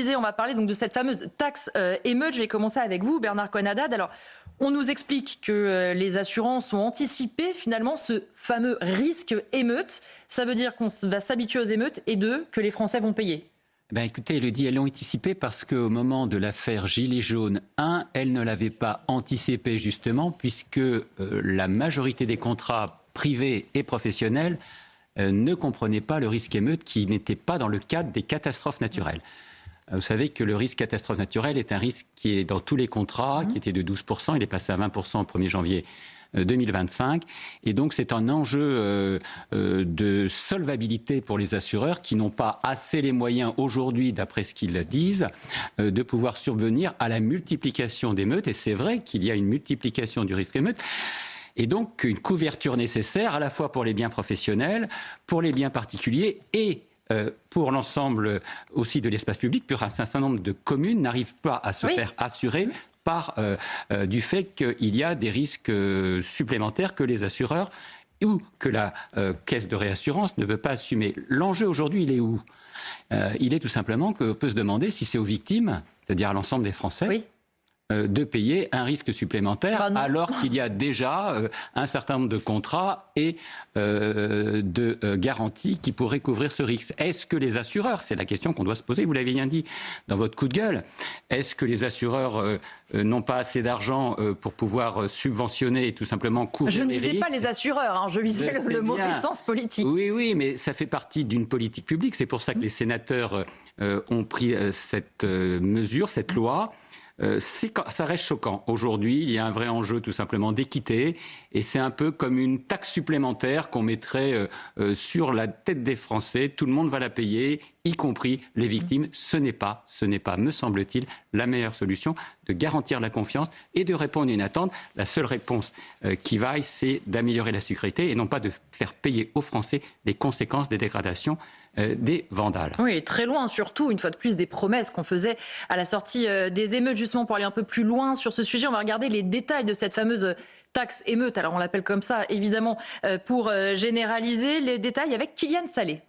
disais, on va parler donc de cette fameuse taxe émeute. Je vais commencer avec vous, Bernard Cohen-Haddad. Alors, on nous explique que les assurances ont anticipé finalement ce fameux risque émeute. Ça veut dire qu'on va s'habituer aux émeutes et que les Français vont payer. Écoutez, Élodie, elles l'ont anticipé parce qu'au moment de l'affaire Gilets jaunes 1, elles ne l'avaient pas anticipé justement puisque la majorité des contrats privés et professionnels ne comprenaient pas le risque émeute qui n'était pas dans le cadre des catastrophes naturelles. Vous savez que le risque catastrophe naturelle est un risque qui est dans tous les contrats, qui était de 12%, il est passé à 20% au 1er janvier 2025. Et donc, c'est un enjeu de solvabilité pour les assureurs qui n'ont pas assez les moyens aujourd'hui, d'après ce qu'ils disent, de pouvoir survenir à la multiplication d'émeutes. Et c'est vrai qu'il y a une multiplication du risque émeute. Et donc, une couverture nécessaire à la fois pour les biens professionnels, pour les biens particuliers et pour l'ensemble aussi de l'espace public, puis un certain nombre de communes n'arrivent pas à se faire assurer par du fait qu'il y a des risques supplémentaires que les assureurs ou que la caisse de réassurance ne peut pas assumer. L'enjeu aujourd'hui, il est où ? Il est tout simplement qu'on peut se demander si c'est aux victimes, c'est-à-dire à l'ensemble des Français, de payer un risque supplémentaire alors qu'il y a déjà un certain nombre de contrats et de garanties qui pourraient couvrir ce risque. Est-ce que les assureurs, c'est la question qu'on doit se poser, vous l'avez bien dit dans votre coup de gueule, est-ce que les assureurs n'ont pas assez d'argent pour pouvoir subventionner et tout simplement couvrir les risques ? Je ne visais pas les assureurs, hein, je visais le mauvais sens politique. Oui, mais ça fait partie d'une politique publique. C'est pour ça que les sénateurs ont pris cette mesure, cette loi. Ça reste choquant. Aujourd'hui, il y a un vrai enjeu tout simplement d'équité et c'est un peu comme une taxe supplémentaire qu'on mettrait sur la tête des Français. Tout le monde va la payer, y compris les victimes. Ce n'est pas, me semble-t-il, la meilleure solution de garantir la confiance et de répondre à une attente. La seule réponse qui vaille, c'est d'améliorer la sécurité et non pas de faire payer aux Français les conséquences des dégradations des vandales. Oui, très loin surtout, une fois de plus, des promesses qu'on faisait à la sortie des émeutes. Justement, pour aller un peu plus loin sur ce sujet, on va regarder les détails de cette fameuse taxe émeute. Alors on l'appelle comme ça, évidemment, pour généraliser. Les détails avec Kylian Salé.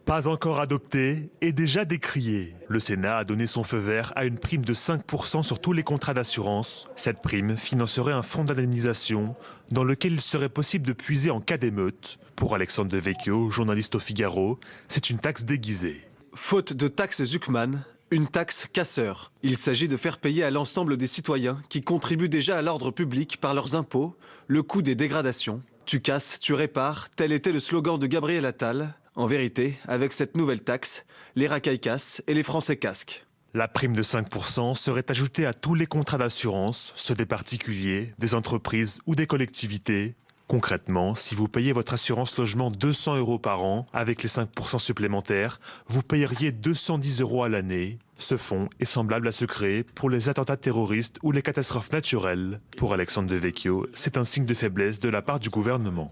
Pas encore adopté et déjà décrié. Le Sénat a donné son feu vert à une prime de 5% sur tous les contrats d'assurance. Cette prime financerait un fonds d'indemnisation dans lequel il serait possible de puiser en cas d'émeute. Pour Alexandre Devecchio, journaliste au Figaro, c'est une taxe déguisée. Faute de taxe Zuckman, une taxe casseur. Il s'agit de faire payer à l'ensemble des citoyens qui contribuent déjà à l'ordre public par leurs impôts le coût des dégradations. Tu casses, tu répares, tel était le slogan de Gabriel Attal. En vérité, avec cette nouvelle taxe, les racailles cassent et les Français casquent. La prime de 5% serait ajoutée à tous les contrats d'assurance, ceux des particuliers, des entreprises ou des collectivités. Concrètement, si vous payez votre assurance logement 200 € par an, avec les 5% supplémentaires, vous payeriez 210 € à l'année. Ce fonds est semblable à se créer pour les attentats terroristes ou les catastrophes naturelles. Pour Alexandre Devecchio, c'est un signe de faiblesse de la part du gouvernement.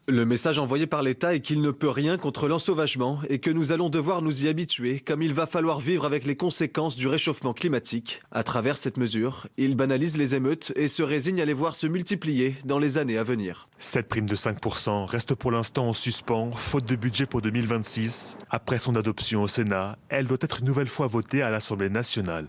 Le message envoyé par l'État est qu'il ne peut rien contre l'ensauvagement et que nous allons devoir nous y habituer, comme il va falloir vivre avec les conséquences du réchauffement climatique. À travers cette mesure, il banalise les émeutes et se résigne à les voir se multiplier dans les années à venir. Cette prime de 5% reste pour l'instant en suspens, faute de budget pour 2026. Après son adoption au Sénat, elle doit être une nouvelle fois votée à l'Assemblée nationale.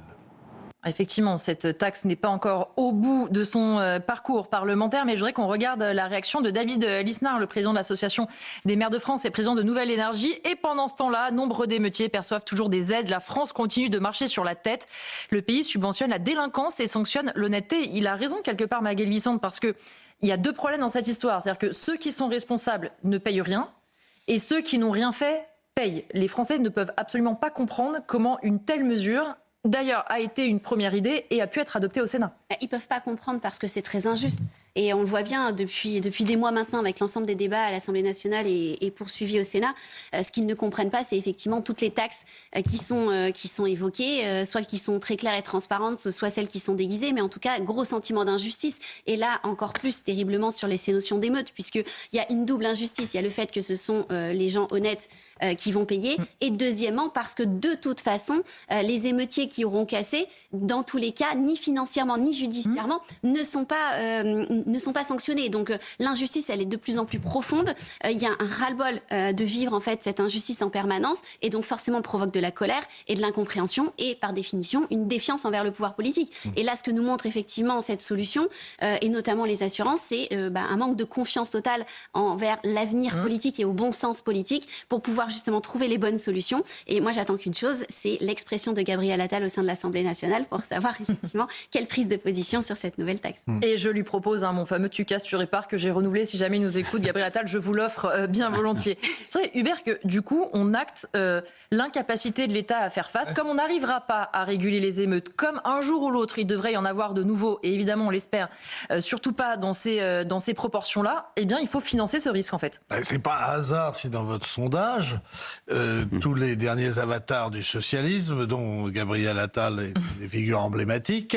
Effectivement, cette taxe n'est pas encore au bout de son parcours parlementaire, mais je voudrais qu'on regarde la réaction de David Lisnard, le président de l'Association des maires de France et président de Nouvelle Énergie. Et pendant ce temps-là, nombreux d'émeutiers perçoivent toujours des aides. La France continue de marcher sur la tête. Le pays subventionne la délinquance et sanctionne l'honnêteté. Il a raison quelque part, Magali Vissante, parce qu'il y a deux problèmes dans cette histoire. C'est-à-dire que ceux qui sont responsables ne payent rien et ceux qui n'ont rien fait payent. Les Français ne peuvent absolument pas comprendre comment une telle mesure, d'ailleurs, a été une première idée et a pu être adoptée au Sénat. Ils ne peuvent pas comprendre parce que c'est très injuste. Et on le voit bien depuis des mois maintenant avec l'ensemble des débats à l'Assemblée nationale et poursuivis au Sénat. Ce qu'ils ne comprennent pas, c'est effectivement toutes les taxes qui sont évoquées, soit qui sont très claires et transparentes, soit celles qui sont déguisées, mais en tout cas, gros sentiment d'injustice. Et là, encore plus terriblement sur ces notions d'émeute, puisqu'il y a une double injustice. Il y a le fait que ce sont les gens honnêtes qui vont payer. Et deuxièmement, parce que de toute façon, les émeutiers qui auront cassé, dans tous les cas, ni financièrement, ni judiciairement, ne sont pas ne sont pas sanctionnés. Donc l'injustice, elle est de plus en plus profonde. Il y a un ras-le-bol de vivre en fait cette injustice en permanence, et donc forcément provoque de la colère et de l'incompréhension, et par définition une défiance envers le pouvoir politique. Et là, ce que nous montre effectivement cette solution, et notamment les assurances, c'est un manque de confiance totale envers l'avenir politique et au bon sens politique pour pouvoir justement trouver les bonnes solutions. Et moi, j'attends qu'une chose, c'est l'expression de Gabriel Attal au sein de l'Assemblée nationale pour savoir effectivement quelle prise de position sur cette nouvelle taxe. Et je lui propose mon fameux tu casses, tu répares que j'ai renouvelé. Si jamais il nous écoute, Gabriel Attal, je vous l'offre bien volontiers. C'est vrai, Hubert, que du coup, on acte l'incapacité de l'État à faire face. Comme on n'arrivera pas à réguler les émeutes, comme un jour ou l'autre, il devrait y en avoir de nouveau, et évidemment, on l'espère, surtout pas dans ces proportions-là, eh bien, il faut financer ce risque, en fait. C'est pas un hasard si dans votre sondage, tous les derniers avatars du socialisme, dont Gabriel Attal est des figures emblématiques,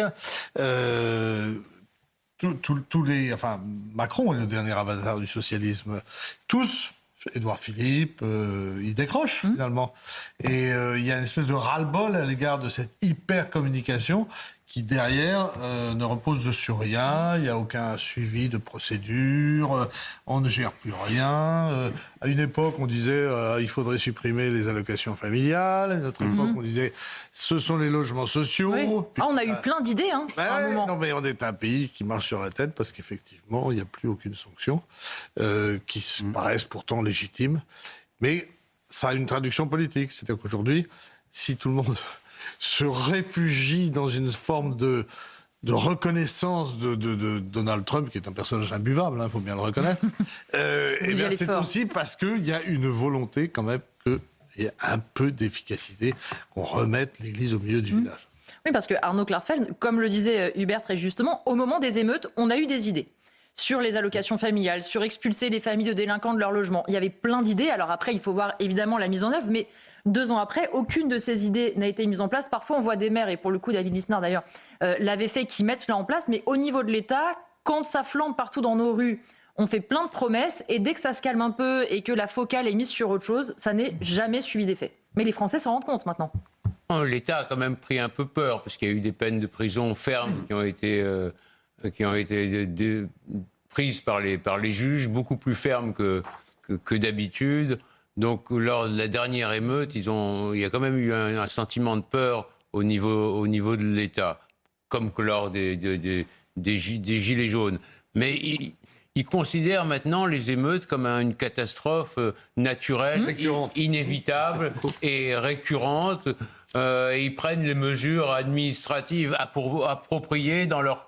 Macron est le dernier avatar du socialisme, tous, Édouard Philippe, il décroche finalement. Et il y a une espèce de ras-le-bol à l'égard de cette hyper-communication qui, derrière, ne repose sur rien. Il n'y a aucun suivi de procédure, on ne gère plus rien. À une époque, on disait il faudrait supprimer les allocations familiales. À une autre époque, on disait ce sont les logements sociaux. Oui. Puis, on a eu plein d'idées à un moment. Non, mais on est un pays qui marche sur la tête parce qu'effectivement, il n'y a plus aucune sanction qui paraissent pourtant légitimes. Mais ça a une traduction politique. C'est-à-dire qu'aujourd'hui, si tout le monde se réfugie dans une forme de reconnaissance de Donald Trump, qui est un personnage imbuvable, il faut bien le reconnaître, et bien c'est aussi parce qu'il y a une volonté quand même qu'il y ait un peu d'efficacité, qu'on remette l'église au milieu du village. Oui, parce que Arnaud Klarsfeld, comme le disait Hubert très justement, au moment des émeutes, on a eu des idées sur les allocations familiales, sur expulser les familles de délinquants de leur logement. Il y avait plein d'idées. Alors après, il faut voir évidemment la mise en œuvre, mais 2 ans après, aucune de ces idées n'a été mise en place. Parfois, on voit des maires, et pour le coup, David Lisnard d'ailleurs l'avait fait, qui mettent cela en place. Mais au niveau de l'État, quand ça flambe partout dans nos rues, on fait plein de promesses, et dès que ça se calme un peu et que la focale est mise sur autre chose, ça n'est jamais suivi d'effet. Mais les Français s'en rendent compte maintenant. L'État a quand même pris un peu peur, parce qu'il y a eu des peines de prison fermes qui ont été prises par les juges, beaucoup plus fermes que d'habitude. Donc, lors de la dernière émeute, il y a quand même eu un sentiment de peur au niveau de l'État, comme que lors des Gilets jaunes. Mais ils considèrent maintenant les émeutes comme une catastrophe naturelle, inévitable et récurrente. Et ils prennent les mesures administratives appropriées dans leur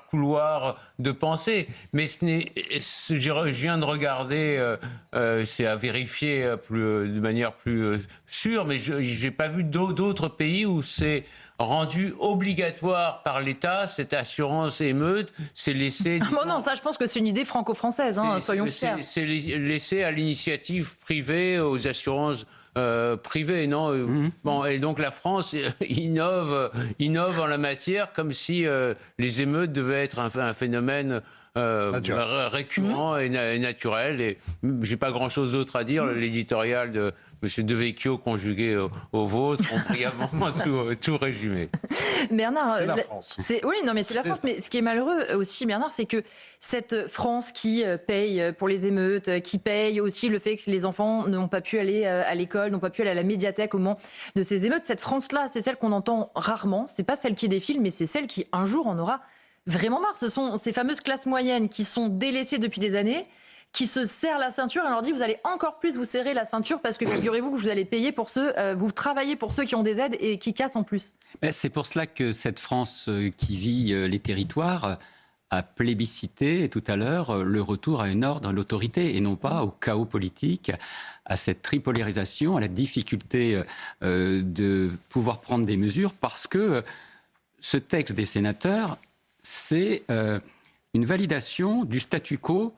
couloir de pensée. Mais je viens de regarder, c'est à vérifier de manière plus sûre, mais je n'ai pas vu d'autres pays où c'est rendu obligatoire par l'État, cette assurance émeute, c'est laissé... non, ça je pense que c'est une idée franco-française, soyons fiers. C'est laissé à l'initiative privée, aux assurances privées, non Bon, et donc la France innove en la matière comme si les émeutes devaient être un phénomène récurrent et naturel. Et j'ai pas grand-chose d'autre à dire. L'éditorial de M. Devecchio conjugué au vôtre ont brillamment tout résumé. Bernard, c'est la France. Oui, non, mais c'est la France. Mais ce qui est malheureux aussi, Bernard, c'est que cette France qui paye pour les émeutes, qui paye aussi le fait que les enfants n'ont pas pu aller à l'école, n'ont pas pu aller à la médiathèque au moment de ces émeutes, cette France-là, c'est celle qu'on entend rarement. C'est pas celle qui défile, mais c'est celle qui, un jour, en aura vraiment marre. Ce sont ces fameuses classes moyennes qui sont délaissées depuis des années, qui se serrent la ceinture et on leur dit vous allez encore plus vous serrer la ceinture parce que figurez-vous que vous allez payer pour ceux, vous travaillez pour ceux qui ont des aides et qui cassent en plus. C'est pour cela que cette France qui vit les territoires a plébiscité tout à l'heure le retour à une ordre, à l'autorité et non pas au chaos politique, à cette tripolarisation, à la difficulté de pouvoir prendre des mesures parce que ce texte des sénateurs, c'est une validation du statu quo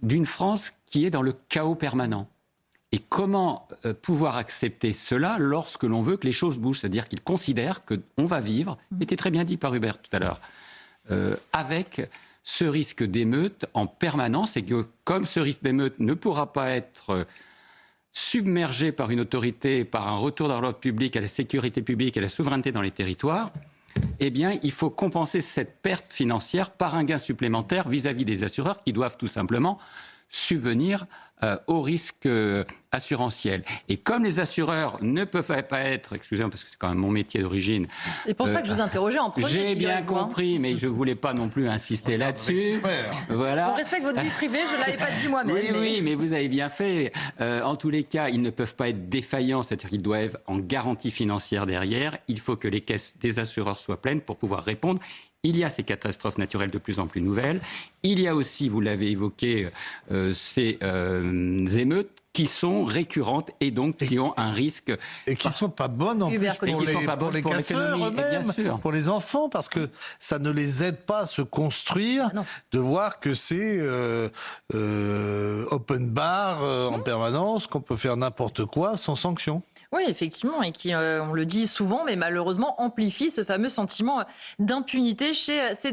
d'une France qui est dans le chaos permanent. Et comment pouvoir accepter cela lorsque l'on veut que les choses bougent ? C'est-à-dire qu'ils considèrent qu'on va vivre, c'était très bien dit par Hubert tout à l'heure, avec ce risque d'émeute en permanence et que comme ce risque d'émeute ne pourra pas être submergé par une autorité, par un retour dans l'ordre public, à la sécurité publique, à la souveraineté dans les territoires, eh bien, il faut compenser cette perte financière par un gain supplémentaire vis-à-vis des assureurs qui doivent tout simplement subvenir au risque assurantiel. Et comme les assureurs ne peuvent pas être, excusez-moi parce que c'est quand même mon métier d'origine. C'est pour ça que je vous interrogeais en premier. J'ai bien compris, mais je ne voulais pas non plus insister là-dessus. Voilà. On respecte votre vie privée, je ne l'avais pas dit moi-même. Oui, mais vous avez bien fait. En tous les cas, ils ne peuvent pas être défaillants, c'est-à-dire qu'ils doivent être en garantie financière derrière. Il faut que les caisses des assureurs soient pleines pour pouvoir répondre. Il y a ces catastrophes naturelles de plus en plus nouvelles. Il y a aussi, vous l'avez évoqué, ces émeutes qui sont récurrentes et donc qui ont un risque. Et qui ne sont pas bonnes en plus pour les casseurs eux-mêmes, pour les enfants, parce que ça ne les aide pas à se construire, de voir que c'est open bar en permanence, qu'on peut faire n'importe quoi sans sanction. Oui, effectivement, et qui, on le dit souvent, mais malheureusement amplifie ce fameux sentiment d'impunité chez ces